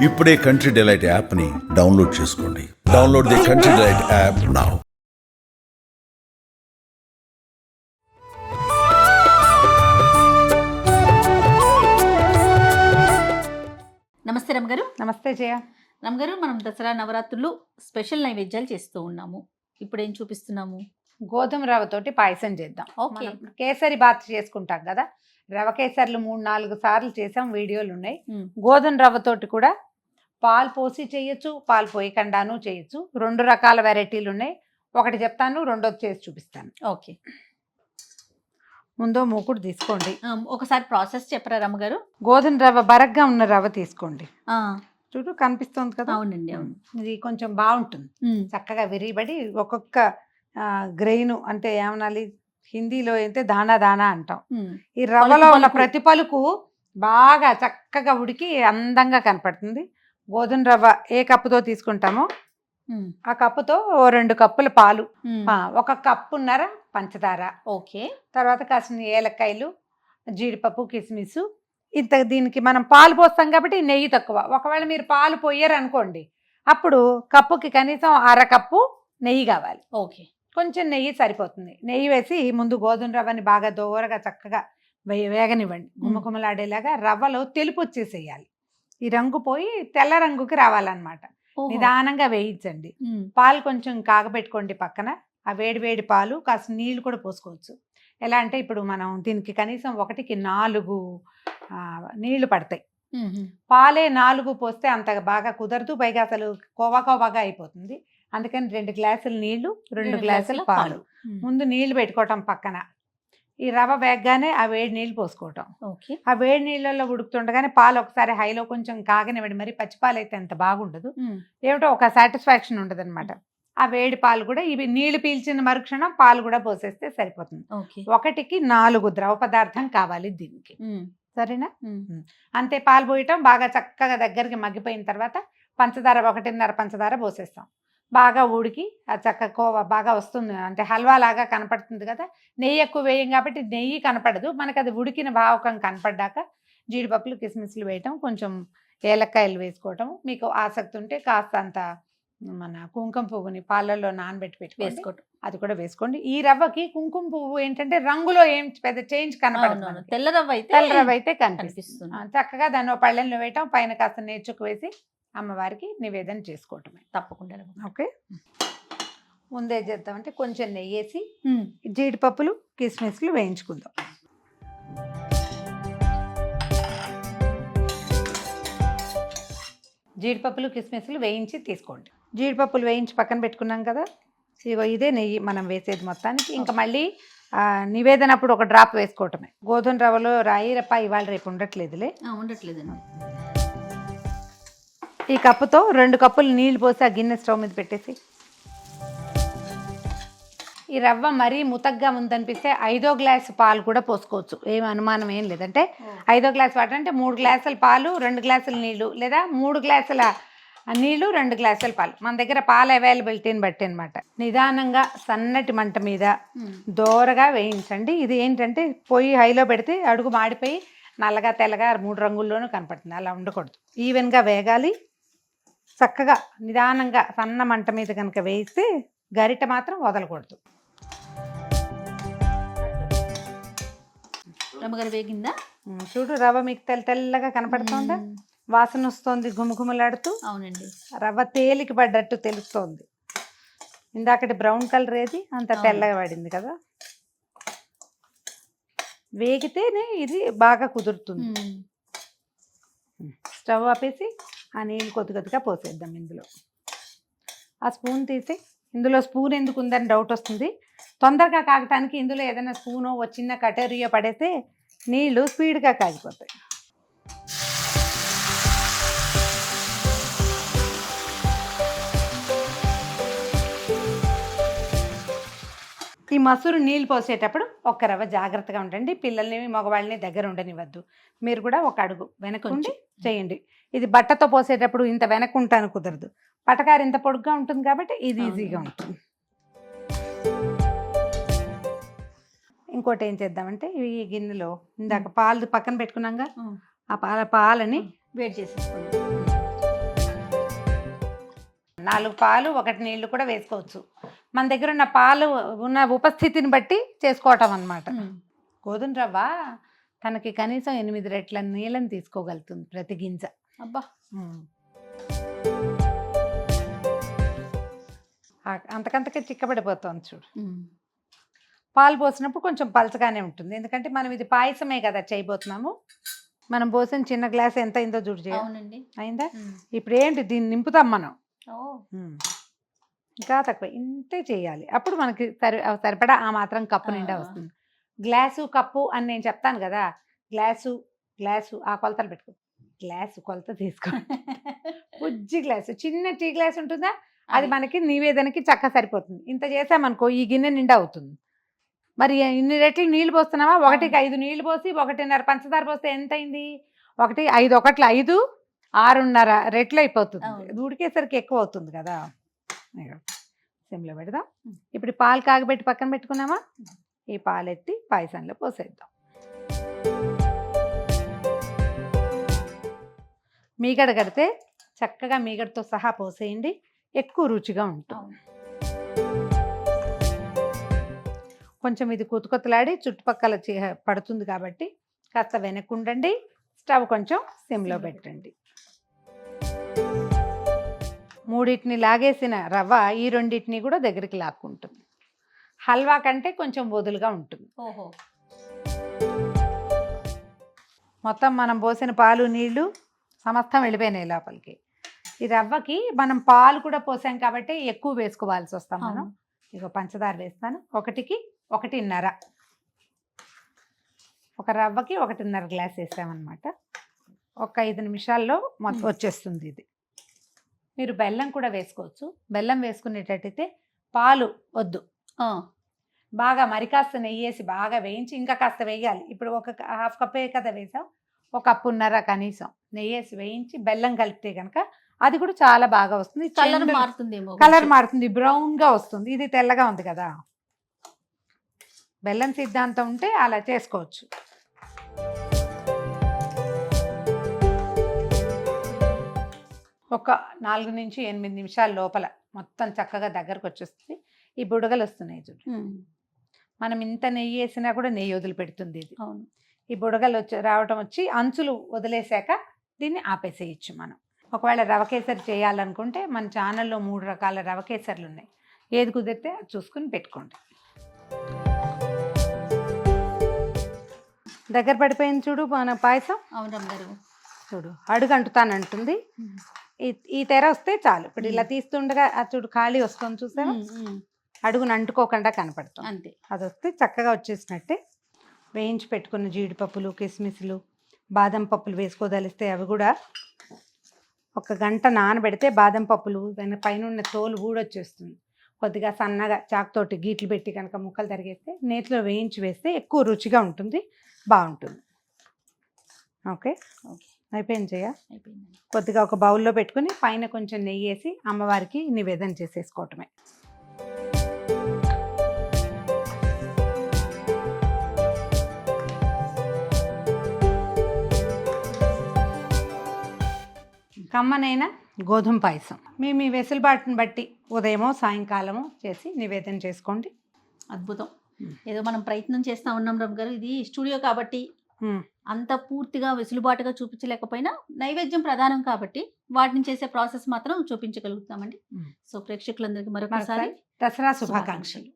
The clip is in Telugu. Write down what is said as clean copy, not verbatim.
ఇప్పుడే కంట్రీ డిలైట్ యాప్ని డౌన్లోడ్ చేసుకోండి. Download the country delight app now. నమస్తే రమగారు. నమస్తే జయ. రమగారు, మనం దసరా నవరాత్రులు స్పెషల్ నైవేద్యాలు చేస్తూ ఉన్నాము. ఇప్పుడు ఏం చూపిస్తున్నాము? గోధుమ రవ్వతోటి పాయసం చేద్దాం. ఓకే. మనం కేసరి బాత్ చేసుకుంటాం కదా, రవ కేసర్లు 3-4 సార్లు చేసాం, వీడియోలు ఉన్నాయి. గోధుమ రవ్వతోటి కూడా పాలు పోసి చేయొచ్చు, పాలు పోయకుండాను చేయొచ్చు. 2 రకాల వెరైటీలు ఉన్నాయి. ఒకటి చెప్తాను, రెండోది చేసి చూపిస్తాను. ఓకే. ముందో మూకుడు తీసుకోండి. ఒకసారి ప్రాసెస్ చెప్పరా రమగారు? గోధుమ రవ్వ బరగ్గా ఉన్న రవ్వ తీసుకోండి. చూడు కనిపిస్తుంది కదా. అవునండి, అవును. ఇది కొంచెం బాగుంటుంది, చక్కగా విరిబడి ఒక్కొక్క గ్రెయిన్ అంటే ఏమనాలి, హిందీలో అయితే దానా దానా అంటాం. ఈ రవ్వలో ఉన్న ప్రతి పలుకు బాగా చక్కగా ఉడికి అందంగా కనపడుతుంది. గోధుమ రవ్వ ఏ కప్పుతో తీసుకుంటామో ఆ కప్పుతో 2 కప్పుల పాలు, 1 కప్పున్నర పంచదార, ఓకే, తర్వాత కాసిన ఏలక్కాయలు, జీడిపప్పు, కిస్మిస్. ఇంత దీనికి మనం పాలు పోస్తాం కాబట్టి నెయ్యి తక్కువ. ఒకవేళ మీరు పాలు పోయారు అనుకోండి, అప్పుడు కప్పుకి కనీసం 1/2 కప్పు నెయ్యి కావాలి. ఓకే, కొంచెం నెయ్యి సరిపోతుంది. నెయ్యి వేసి ముందు గోధుమ రవ్వని బాగా దోరగా చక్కగా వేగనివ్వండి. గుమ్మగుమ్మలాడేలాగా రవ్వలో తెలుపు వచ్చేసేయాలి. ఈ రంగు పోయి తెల్ల రంగుకి రావాలన్నమాట. నిదానంగా వేయించండి. పాలు కొంచెం కాగబెట్టుకోండి పక్కన. ఆ వేడి వేడి పాలు కాస్త నీళ్లు కూడా పోసుకోవచ్చు. ఎలా అంటే ఇప్పుడు మనం దీనికి కనీసం 1కి 4 నీళ్లు పడతాయి. పాలే 4 పోస్తే అంత బాగా కుదరదు, పైగా అసలు కోవాగా అయిపోతుంది. అందుకని 2 గ్లాసులు నీళ్లు, 2 గ్లాసులు పాలు. ముందు నీళ్లు పెట్టుకోవటం పక్కన. ఈ రవ్వ వేగగానే ఆ వేడి నీళ్ళు పోసుకోవటం. ఆ వేడి నీళ్ళల్లో ఉడుకుతుండగానే పాలు ఒకసారి హైలో కొంచెం కాగనివ్వండి. మరి పచ్చిపాలు అయితే అంత బాగుండదు, ఏమిటో ఒక సాటిస్ఫాక్షన్ ఉండదు అనమాట. ఆ వేడి పాలు కూడా ఇవి నీళ్లు పీల్చిన మరుక్షణం పాలు కూడా పోసేస్తే సరిపోతుంది. 1కి 4 ద్రవ పదార్థం కావాలి దీనికి, సరేనా? అంతే. పాలు పోయటం బాగా చక్కగా దగ్గరికి మగ్గిపోయిన తర్వాత పంచదార 1.5 పంచదార పోసేస్తాం. బాగా ఉడికి ఆ చక్క కోవా బాగా వస్తుంది, అంటే హల్వా లాగా కనపడుతుంది కదా. నెయ్యి ఎక్కువ వేయం కాబట్టి నెయ్యి కనపడదు మనకు. అది ఉడికిన భావకం కనపడ్డాక జీడిపప్పులు, కిస్మిస్లు వేయటం, కొంచెం ఏలక్కాయలు వేసుకోవటం. మీకు ఆసక్తి ఉంటే కాస్త అంత మన కుంకుమ పువ్వుని పాలల్లో నానబెట్టి వేసుకోవటం, అది కూడా వేసుకోండి. ఈ రవ్వకి కుంకుమ పువ్వు ఏంటంటే రంగులో ఏం పెద్ద చేంజ్ కనపడదు. తెల్ల రవ్వ అయితే కనిపిస్తుంది. చక్కగా దాన్ని పళ్ళెంలో వేయటం, పైన కాస్త నేర్చుకు వేసి అమ్మవారికి నివేదన చేసుకోవటమే. తప్పకుండా. ఓకే. ముందే చేద్దామంటే కొంచెం నెయ్యి వేసి జీడిపప్పులు, కిస్మిస్లు వేయించుకుందాం. జీడిపప్పులు, కిస్మిస్లు వేయించి తీసుకోండి. జీడిపప్పులు వేయించి పక్కన పెట్టుకున్నాం కదా. ఇదే నెయ్యి మనం వేసేది మొత్తానికి. ఇంకా మళ్ళీ నివేదన అప్పుడు 1 డ్రాప్ వేసుకోవటమే. గోధుమ రవ్వలో రాయి రప్ప ఇవాళ రేపు ఉండట్లేదులే. ఉండట్లేదండి. ఈ కప్పుతో 2 కప్పులు నీళ్లు పోసి ఆ గిన్నె స్టవ్ మీద పెట్టేసి, ఈ రవ్వ మరీ ముతగ్గా ఉందనిపిస్తే 5వ గ్లాసు పాలు కూడా పోసుకోవచ్చు. ఏం అనుమానం ఏం లేదంటే 5వ గ్లాసు వాటర్ అంటే 3 గ్లాసుల పాలు, 2 గ్లాసుల నీళ్లు, లేదా 3 గ్లాసుల నీళ్లు, 2 గ్లాసుల పాలు. మన దగ్గర పాల అవైలబిలిటీని బట్టి అనమాట. నిదానంగా సన్నటి మంట మీద దోరగా వేయించండి. ఇది ఏంటంటే పొయ్యి హైలో పెడితే అడుగు మాడిపోయి నల్లగా తెల్లగా 3 రంగుల్లోనూ కనపడుతుంది. అలా ఉండకూడదు, ఈవెన్గా వేగాలి. చక్కగా నిదానంగా సన్న మంట మీద కనుక వేయిస్తే గరిట మాత్రం వదలకూడదు. రమ్మగారు వేగిందా? చూడు, రవ్వ మీకు తెల్లగా కనపడుతోందా? వాసన వస్తోంది గుమగుమలాడుతూ. అవునండి. రవ్వ తేలికి పడ్డట్టు తెలుస్తోంది. ఇందాకటి బ్రౌన్ కలర్ ఏది అంత తెల్లగా పడింది కదా. వేగితేనే ఇది బాగా కుదురుతుంది. స్టవ్ ఆపేసి ఆ నీళ్ళు కొద్దిగా పోసేద్దాం. ఇందులో ఆ స్పూన్ తీసి, ఇందులో స్పూన్ ఎందుకు ఉందని డౌట్ వస్తుంది. తొందరగా కాగటానికి ఇందులో ఏదైనా స్పూనో చిన్న కటోరియో పడేస్తే నీళ్లు స్పీడ్గా కాగిపోతాయి. ఈ మసూరు నీళ్ళు పోసేటప్పుడు 1 రవ్వ జాగ్రత్తగా ఉండండి. పిల్లల్ని, మగవాళ్ళని దగ్గర ఉండనివ్వద్దు. మీరు కూడా 1 అడుగు వెనకుండి చేయండి. ఇది బట్టతో పోసేటప్పుడు ఇంత వెనక్కుంటాను కుదరదు. పటకారు ఇంత పొడుగ్గా ఉంటుంది కాబట్టి ఇది ఈజీగా ఉంటుంది. ఇంకోటి ఏం చేద్దామంటే, ఈ గిన్నెలో ఇందాక పాలు పక్కన పెట్టుకున్నాగా, ఆ పాలని వేడి చేసేసుకోండి. 4 పాలు 1 నీళ్లు కూడా వేసుకోవచ్చు. మన దగ్గర ఉన్న పాలు ఉన్న ఉపస్థితిని బట్టి చేసుకోవటం అన్నమాట. గోధుమ రవ్వ తనకి కనీసం 8 రెట్ల నీళ్ళని తీసుకోగలుగుతుంది ప్రతి గింజ. అబ్బా. అంతకంతకే చిక్కబడిపోతుంది చూడు. పాలు పోసినప్పుడు కొంచెం పలచగానే ఉంటుంది, ఎందుకంటే మనం ఇది పాయసమే కదా చేయబోతున్నాము. మనం పోసిన చిన్న గ్లాస్ ఎంత అయిందో చూడు. అవునండి. అయిందా? ఇప్పుడు ఏంటి దీన్ని నింపుతాం మనం. ఇంకా తక్కువ ఇంతే చేయాలి, అప్పుడు మనకి సరిపడా ఆ మాత్రం కప్పు నిండా వస్తుంది. గ్లాసు కప్పు అని నేను చెప్తాను కదా, గ్లాసు ఆ కొలతలు పెట్టుకో. గ్లాసు కొలత తీసుకో. బుజ్జి గ్లాసు, చిన్న టీ గ్లాస్ ఉంటుందా, అది మనకి నివేదనకి చక్క సరిపోతుంది. ఇంత చేసామనుకో ఈ గిన్నె నిండా అవుతుంది. మరి ఇన్ని రెట్లు నీళ్లు పోస్తున్నావా, 1కి 5 నీళ్లు పోసి 1.5 పంచదార పోస్తే ఎంత అయింది? 1 5 1 5 6.5 రెట్లు అయిపోతుంది. ఉడికేసరికి ఎక్కువ అవుతుంది కదా. సిమ్లో పెడదాం. ఇప్పుడు పాలు కాగబెట్టి పక్కన పెట్టుకున్నామా, ఈ పాలు ఎత్తి పాయసంలో పోసేద్దాం. మీగడ కడితే చక్కగా మీగడతో సహా పోసేయండి, ఎక్కువ రుచిగా ఉంటుంది. కొంచెం ఇది కొత్తలాడి చుట్టుపక్కల పడుతుంది కాబట్టి కాస్త వెనక్కుండండి. స్టవ్ కొంచెం సిమ్లో పెట్టండి. 3 లాగేసిన రవ్వ ఈ 2 కూడా దగ్గరికి లాక్కుంటుంది. హల్వా కంటే కొంచెం వదులుగా ఉంటుంది. మొత్తం మనం పోసిన పాలు నీళ్లు సమస్తం వెళ్ళిపోయినాయి లోపలికి. ఈ రవ్వకి మనం పాలు కూడా పోసాం కాబట్టి ఎక్కువ వేసుకోవాల్సి వస్తాం మనం. ఇక పంచదార వేస్తాను. 1కి 1.5, ఒక రవ్వకి 1.5 గ్లాస్ వేసామన్నమాట. ఒక 5 నిమిషాల్లో మొత్తం వచ్చేస్తుంది ఇది. మీరు బెల్లం కూడా వేసుకోవచ్చు. బెల్లం వేసుకునేటట్టయితే పాలు వద్దు, బాగా మరి కాస్త నెయ్యి వేసి బాగా వేయించి ఇంకా కాస్త వేయాలి. ఇప్పుడు ఒక 1/2 కప్పే కదా వేసాం, 1.5 కప్పు కనీసం నెయ్యి వేసి వేయించి బెల్లం కలిపితే కనుక అది కూడా చాలా బాగా వస్తుంది. కలర్ మారుతుంది, బ్రౌన్ గా వస్తుంది. ఇది తెల్లగా ఉంది కదా. బెల్లం సిద్ధాంతం ఉంటే అలా చేసుకోవచ్చు. ఒక 4 నుంచి 8 నిమిషాల లోపల మొత్తం చక్కగా దగ్గరకు వచ్చేస్తుంది. ఈ బుడగలు వస్తున్నాయి చూడు. మనం ఇంత నెయ్యి వేసినా కూడా నెయ్యి వదిలిపెడుతుంది ఇది. ఈ బుడగలు రావటం వచ్చి అంచులు వదిలేసాక దీన్ని ఆపేసేయచ్చు మనం. ఒకవేళ రవ కేసరి చేయాలనుకుంటే మన ఛానల్లో 3 రకాల రవ కేసర్లు ఉన్నాయి. ఏది కుదిరితే అది చూసుకుని పెట్టుకోండి. దగ్గర పడిపోయింది చూడు మన పాయసం. చూడు అడుగు అంటుతానంటుంది. ఈ తెర వస్తే చాలు. ఇప్పుడు ఇలా తీస్తుండగా చూడు ఖాళీ వస్తుంది చూసావా, అడుగును అంటుకోకుండా కనపడుతుంది అంతే. అది వస్తే చక్కగా వచ్చేసినట్టే. వేయించి పెట్టుకున్న జీడిపప్పులు, కిస్మిస్లు, బాదం పప్పులు వేసుకోదలిస్తే అవి కూడా 1 గంట నానబెడితే బాదం పప్పులు పైన ఉన్న తోలు ఊడొచ్చేస్తుంది. కొద్దిగా సన్నగా చాకుతోటి గీట్లు పెట్టి కనుక ముక్కలు తరిగేస్తే నేతిలో వేయించి వేస్తే ఎక్కువ రుచిగా ఉంటుంది, బాగుంటుంది. ఓకే అయిపోయింది చెయ్య. కొద్దిగా ఒక బౌల్లో పెట్టుకుని పైన కొంచెం నెయ్యి వేసి అమ్మవారికి నివేదన చేసేసుకోవటమే. కమ్మనైన గోధుమ పాయసం మీ వెసులుబాటుని బట్టి ఉదయమో సాయంకాలమో చేసి నివేదన చేసుకోండి. అద్భుతం. ఏదో మనం ప్రయత్నం చేస్తా ఉన్నాం రమ్మ గారు. ఇది స్టూడియో కాబట్టి అంత పూర్తిగా వెసులుబాటుగా చూపించలేకపోయినా నైవేద్యం ప్రధానం కాబట్టి వాటిని చేసే ప్రాసెస్ మాత్రం చూపించగలుగుతామండి. సో ప్రేక్షకులందరికీ మరొకసారి దసరా శుభాకాంక్షలు.